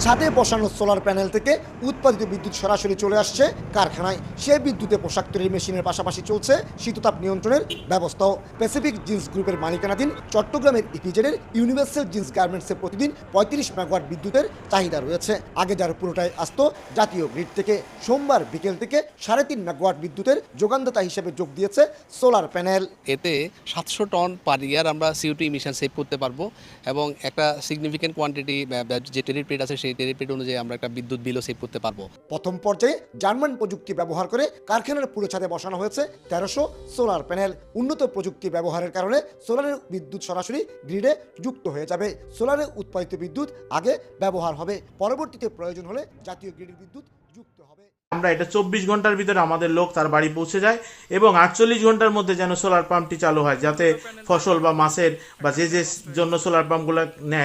ছাদে বসানো solar panel থেকে উৎপাদিত বিদ্যুৎ সরাসরি চলে আসছে কারখানায়। সেই বিদ্যুতে পোশাক তৈরির মেশিনের পাশাপাশি চলছে শীততাপ নিয়ন্ত্রণের ব্যবস্থাও। প্যাসিফিক জিন্স গ্রুপের মালিকানাধীন চট্টগ্রামের ইপিজেডের ইউনিভার্সাল জিন্স গার্মেন্টসে প্রতিদিন 35 মেগাওয়াট বিদ্যুতের চাহিদা রয়েছে। আগে যার পুরোটাই আসত জাতীয় গ্রিড থেকে, সোমবার বিকেল থেকে 3.5 মেগাওয়াট বিদ্যুতের যোগানদাতা হিসেবে যোগ দিয়েছে সোলার প্যানেল। এতে 700 টন পার ইয়ার আমরা CO2 ইমিশন সেভ করতে পারবো এবং একটা সিগনিফিক্যান্ট কোয়ান্টিটি যে টেরিফ রেট আছে সেই টেরিফ রেট অনুযায়ী আমরা একটা বিদ্যুৎ বিলও সেভ করতে পারবো। প্রথম পর্যায়ে জার্মান প্রযুক্তি ব্যবহার করে কারখানার পুরো ছাদে বসানো হয়েছে 1300 সোলার প্যানেল। উন্নত প্রযুক্তি ব্যবহারের কারণে সোলারের বিদ্যুৎ সরাসরি গ্রিডে যুক্ত হয়ে যাবে। সোলারে উৎপাদিত বিদ্যুৎ আগে ব্যবহার হবে, পরবর্তীতে প্রয়োজন হলে জাতীয় গ্রিডের বিদ্যুৎ যুক্ত হবে। আমরা এটা 24 ঘন্টার ভিতরে আমাদের লোক তার বাড়ি পৌঁছে যায় এবং 48 ঘন্টার মধ্যে যেন সোলার পাম্পটি চালু হয়, যাতে ফসল বা মাছের বা যে জন্য সোলার পাম্পগুলো নেয়